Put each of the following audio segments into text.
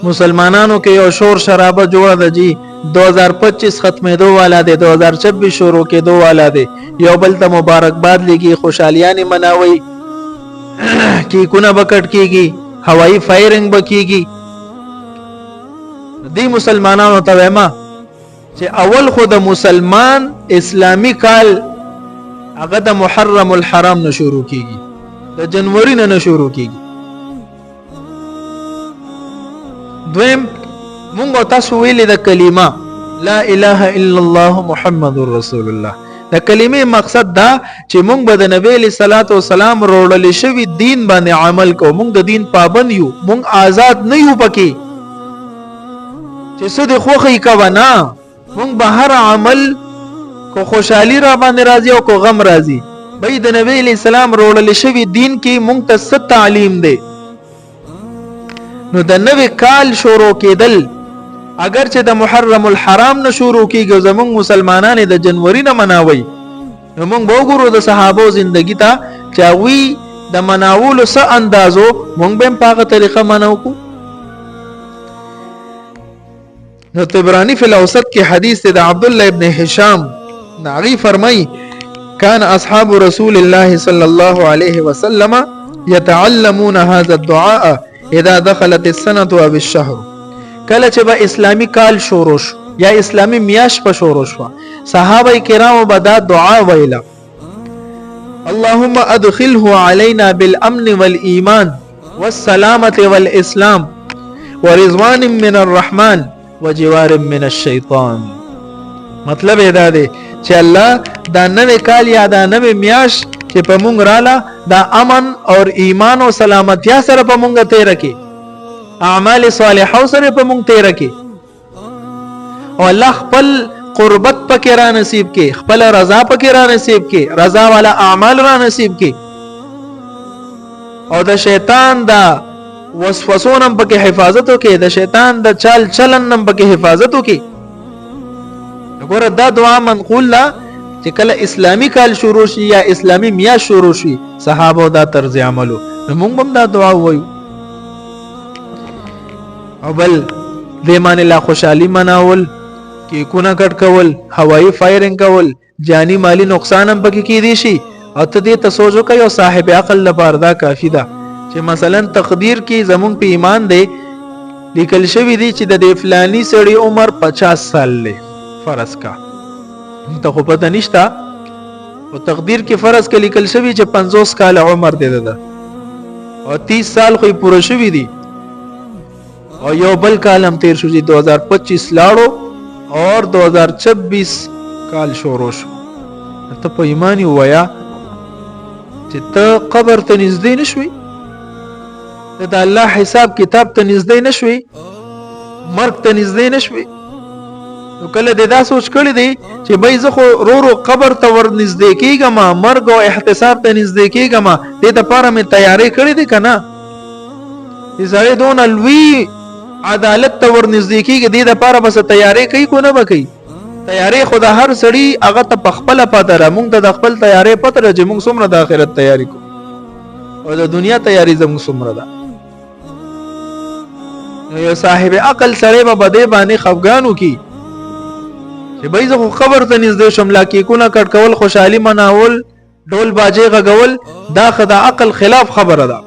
مسلمانانو کې یو شور شرابه جوړه ده جی 2025 ختمېدو والا دی 2026 شروع کېدو والا دی یو بل ته مبارکباد لګي خوشحالیانې مناوي کیکونه بکټ کیږي هوایی فایرنګ بکیږي دی مسلمانانو ته وایم چې اول خو د مسلمان اسلامی کال هغه د محرم الحرام نه شروع کیږي د جنوري نه شروع کیږي دویم مونږ تاسو ویلې د کلمه لا اله الا الله محمد رسول الله د کلمې مقصد دا چې مونږ به د نبی له صلوات و سلام وروړل شوی دین باندې عمل کوو مونږ د دین پابند یو مونږ آزاد نه یو پکې چې څه د خوخي کونا مونږ به هر عمل کو خوشحالي را باندې راځي او کو غم راځي به د نبی له سلام وروړل شوی دین کې مونږ ته ست تعلیم دی نو د نوې کال شروع کېدل اگر چې د محرم الحرام نه شروع کیږي زمونږ مسلمانان د جنوري نه مناوي نو مونږ وګورو د صحابو زندگی ته چې وی د مناولو څه اندازو مونږ به په هغه طریقه مناو کو نو طبرانی فی الاوسط کې حدیث د عبد الله ابن هشام ناغي فرمای كان اصحاب رسول الله صلى الله عليه وسلم يتعلمون هذا الدعاء اذا دخلت السنه او الشهر کله چې به اسلامی کال شروع شو یا اسلامی میاش په شروع شو صحابه کرام به دا دعا ویلا اللهم ادخله علينا بالامن والايمان والسلامه والاسلام ورضوان من الرحمن وجوار من الشیطان مطلب دا دی چې الله دا نوې کال یا دا نوې میاش چې په مونږ رااله دا امن اور ایمان او سلامتیا سره په مونږ تیر کی اعمال صالحه سره په مونږ تیر کی او الله خپل قربت پکې را نصیب کی خپل رضا پکې را نصیب کی رضا والا اعمال را نصیب کی او د شیطان دا وسوسونم پکې حفاظت وکي د شیطان د چال چلنم پکې حفاظت وکي وګوره دا دعا منقول لا چې کله اسلامی کال شروع شي یا اسلامی میاشت شروع شي صحابه دا طرز عملو موږ هم دا دعا وایو او بل دیمان الله خوشحالي مناول کی کونه کټ کول هوایی فایرنګ کول جانی مالی نقصان هم پکې کیدی شي او ته دې تسوجو کوي او صاحب عقل لپاره دا کافی ده چې مثلا تقدیر کې زمون په ایمان دی لیکل شوی دی چې د فلانی سړی عمر 50 سال لې فرض کا ته خو پته نشتا او تقدیر کې فرض کې لیکل شوی چې 50 کال عمر دی ده او 30 سال خو پوره شوی دی او یو بل کال هم تیر شو چې 2025 لاړو اور 2026 کال شروع شو ته په ایمانی وایا چې ته قبر ته نږدې نشوي د الله حساب کتاب ته نږدې نشوي مرګ ته نږدې نشوي نو کله دا سوچ کړی دی چې بای زه خو رو قبر ته ور نږدې کېږم مرګ او احتساب ته نږدې کېږم دې لپاره مې تیاری کړې دي کنه زړې دون الوی عدالت ته ور نږدې کېږي دې لپاره بس تیاری کوي کو نه وکي تیاری خدا هر سړی هغه ته پخپل پاتره مونږ ته د خپل تیاری پاتره چې مونږ څومره د آخرت تیاری کو او د دنیا تیاری زموږ څومره ده یو صاحب عقل سره به بده باندې خفګانو کی چې بای زه خبر ته نږدې شم لا کې کو نه کټ کول خوشحالي مناول ډول باجې غول دا خدا عقل خلاف خبره ده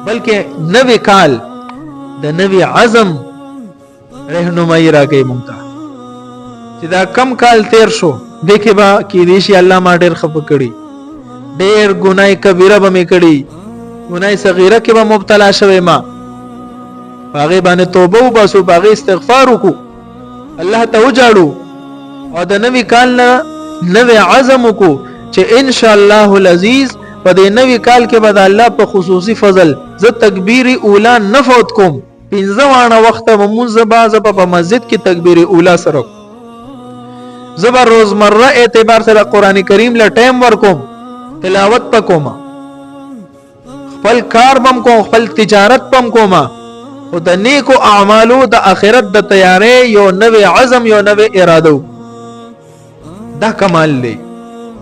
بلکې نوې کال د نوې عزم رهنمایي راکې مونږ ته چې دا کم کال تیر شو دغه با کې دې شي الله ما ډېر خپ کړی ډېر ګناي کبیره به مې کړی ګناي صغیره کې به مبتلا شوم ما هغه باندې توبه وباسو هغه استغفار وکړو الله ته وجاړو او د نوې کال نه نوې عزم وکړو چې ان شاء الله العزيز په دې نوې کال کې به د الله په خصوصي فضل ز تکبیر اوله نفوت کوم 15 وخت مونږ به په مسجد کې تکبیر اوله سره زبر روزمره اعتبار سره قران کریم له ټیم ورکوم تلاوت پکوم خپل کار بم کوم خپل تجارت بم کوم او د نیکو اعمالو د اخرت د تیارې یو نوې عزم یو نوې اراده دا کمال دی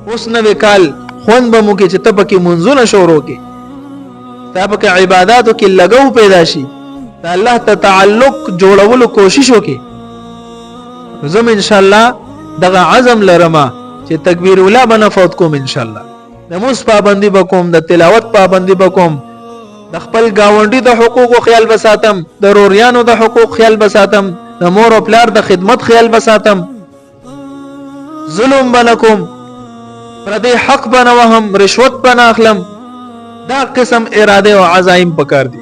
اوس نوې کال خون به مو کې چې تبکه منځونه شروع کې تا په عبادتو کې لګو پیدا شي د الله ته تعلق جوړولو کوشش وکي زم ان شاء الله دغه عزم لرما چې تکبیر اوله بنا فوت کوم ان شاء الله د موس پابندي بکوم د تلاوت پابندي بکوم د خپل گاونډي د حقوقو خیال بساتم د روریانو د حقوق خیال بساتم د مور او پلار د خدمت خیال بساتم ظلم بنکم پر دې حق بنوهم رشوت بنا اخلم دا قسم اراده او عزایم پکار دي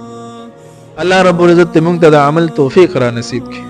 الله رب العزت موږ ته د عمل توفیق را نصیب کړي